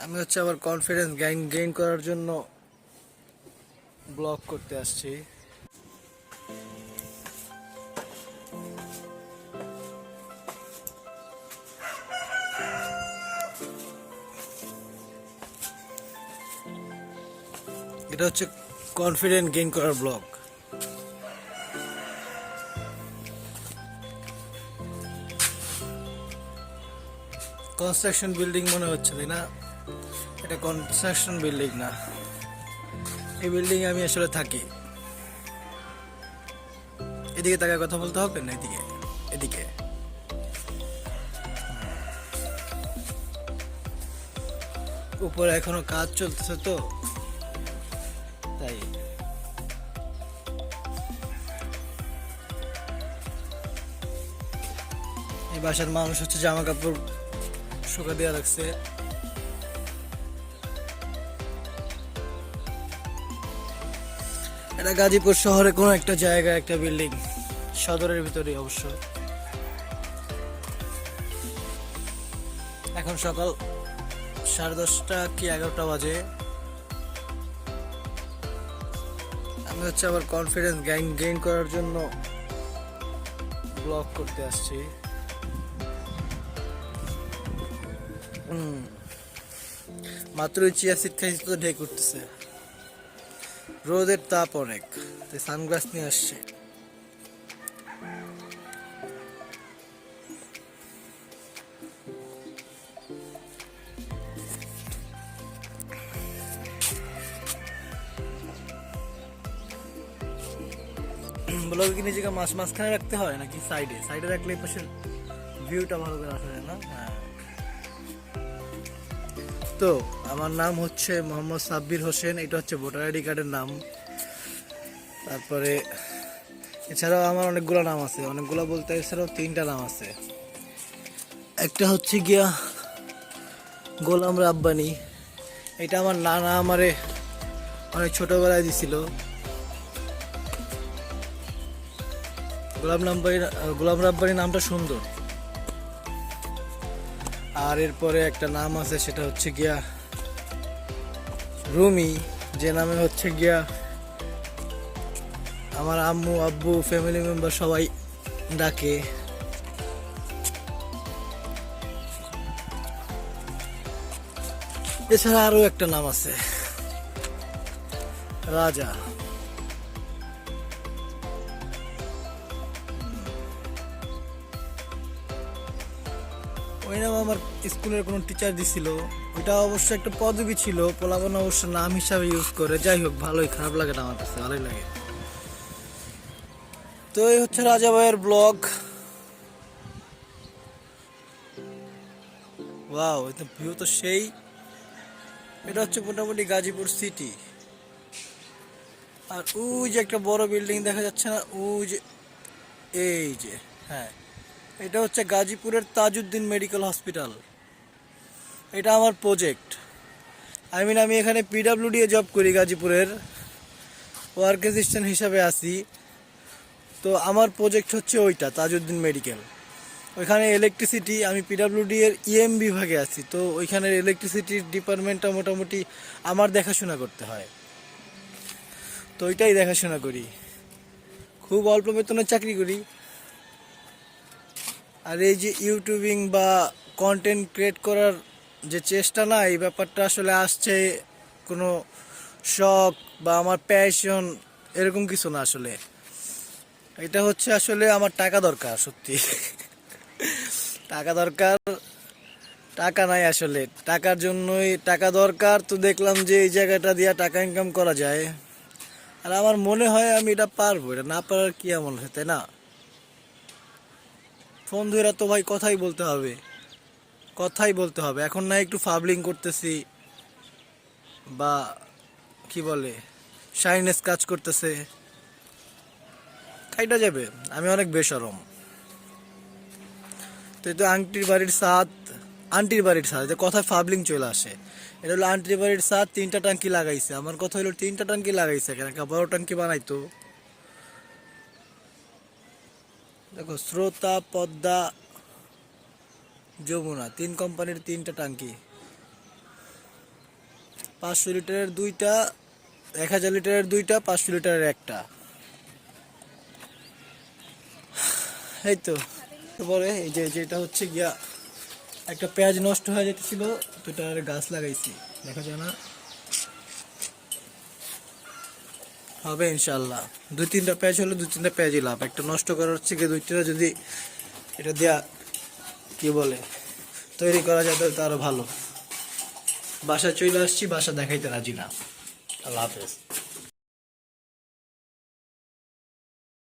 আমি আবার confidence gain করার জন্য ব্লগ করতে আসছি। এটা হচ্ছে কনফিডেন্স গেইন করার ব্লগ। কনস্ট্রাকশন বিল্ডিং মনে হচ্ছে, তাই না? এটা কনস্ট্রাকশন বিল্ডিং না, এই বিল্ডিং আমি আসলে থাকি। এদিকে তাকায় কথা বলতে হবে না, এদিকে এদিকে। উপরে এখনো কাজ চলতেছে, তো তাই এই বাসার মানুষ হচ্ছে জামা কাপড় শুকা দিয়ে রাখছে। এটা গাজীপুর শহরে কোনো একটা জায়গা, একটা বিল্ডিং, সদরের ভিতরে অবশ্য। এখন সকাল 10:30 কি 11টা বাজে। আমি আবার কনফিডেন্স গেইন করার জন্য ব্লগ করতে আসছি। মাত্র চিয়া সিড খাইছি তো ঢেক উঠতেছে, রোদের তাপ অনেক, তাই সানগ্লাস নিয়ে আসছে। ব্লগে কি নিজেকে মাঝখানে রাখতে হয় নাকি সাইডে রাখলে পাশের ভিউটা ভালো করে আসা যায় না? হ্যাঁ। তো আমার নাম হচ্ছে মোহাম্মদ সাব্বির হোসেন, এটা হচ্ছে ভোটার আইডি কার্ডের নাম। তারপরে এছাড়াও আমার অনেকগুলো নাম আছে, অনেকগুলো বলতে এছাড়াও 3টা নাম আছে। একটা হচ্ছে গিয়া গোলাম রাব্বানি, এটা আমার নানা আমারে অনেক ছোটবেলায় দিছিল। গোলাম রাব্বানি নামটা সুন্দর। আর এরপরে একটা নাম আছে, সেটা হচ্ছে গিয়া রুমি, যে নামে হচ্ছে গিয়া আমার আম্মু আব্বু ফ্যামিলি মেম্বার সবাই ডাকে। এছাড়া আরো একটা নাম আছে, রাজা। ওই নাম আমার স্কুলের কোনো টিচার দিছিল, ওইটা অবশ্য একটা পদবি ছিল, পোলাপান অবশ্য নাম হিসাবে ইউজ করে। যাই হোক, ভালোই, খারাপ লাগে না, আমার কাছে ভালোই লাগে। তো এই হচ্ছে রাজা ভাইয়ের ব্লগ। ওয়াও, এটা ভিউ তো সেই। এটা হচ্ছে মোটামুটি গাজীপুর সিটি। আর ওই যে একটা বড় বিল্ডিং দেখা যাচ্ছে না, ওই যে, এই যে, হ্যাঁ, এটা হচ্ছে গাজীপুরের তাজউদ্দিন মেডিকেল হসপিটাল। এটা আমার প্রজেক্ট। আমি এখানে পিডাব্লিউডি এ জব করি, গাজীপুরের ওয়ার্ক অ্যাসিস্ট্যান্ট হিসাবে আছি। তো আমার প্রজেক্ট হচ্ছে ওইটা তাজউদ্দিন মেডিকেল। ওইখানে ইলেকট্রিসিটি, আমি পিডাব্লিউডি এর ইএম বিভাগে আছি, তো ওইখানের ইলেকট্রিসিটির ডিপার্টমেন্টটা মোটামুটি আমার দেখাশোনা করতে হয়। তো ওইটাই দেখাশোনা করি, খুব অল্প বেতনে চাকরি করি। আর এই যে ইউটিউবিং বা কন্টেন্ট ক্রিয়েট করার যে চেষ্টা, না, এই ব্যাপারটা আসলে আসছে কোনো শখ বা আমার প্যাশন, এরকম কিছু না। আসলে এটা হচ্ছে আসলে আমার টাকা দরকার, সত্যি টাকা দরকার। টাকা নাই আসলে, টাকার জন্যই টাকা দরকার। তো দেখলাম যে এই জায়গাটা দিয়ে টাকা ইনকাম করা যায়, আর আমার মনে হয় আমি এটা পারবো। এটা না পারার কি এমন হয়, তাই না? ফোন ধরে তো ভাই কথাই বলতে হবে। এখন না একটু ফাবলিং করতেছি, বা কি বলে, শাইনেস কাজ করতেছে, কাইটা যাবে। আমি অনেক বেশরম। তো এই তো আন্টির বাড়ির ছাদ, যে কথায় ফাবলিং চলে আসে। এটা হলো আন্টির বাড়ির ছাদ, 3টা টাঙ্কি লাগাইছে। আমার কথা হলো 3টা টাঙ্কি লাগাইছে কেন, একটা বড় টাঙ্কি বানাইতো। দেখো, স্রোতা, পদ্মা, যমুনা, 3 কোম্পানির 3টা টাঙ্কি। 500 লিটারের দুইটা, 1000 লিটারের দুইটা, 500 লিটারের একটা। এই তো। তারপরে এই যে যেটা হচ্ছে গিয়া একটা পেঁয়াজ নষ্ট হয়ে যেতেছিল, তো এটার গাছ লাগাইছি, দেখা যায় না, হবে ইনশাল্লাহ। 2-3টা পেঁয়াজ হলে 2-3টা পেঁয়াজই লাভ, একটা নষ্ট করার হচ্ছে গিয়ে 2টা যদি এটা দিয়া কি বলে তৈরি করা যায় তাহলে তো আরো ভালো। বাসা চলে আসছি, বাসা দেখাইতে রাজি না। আল্লাহ হাফেজ।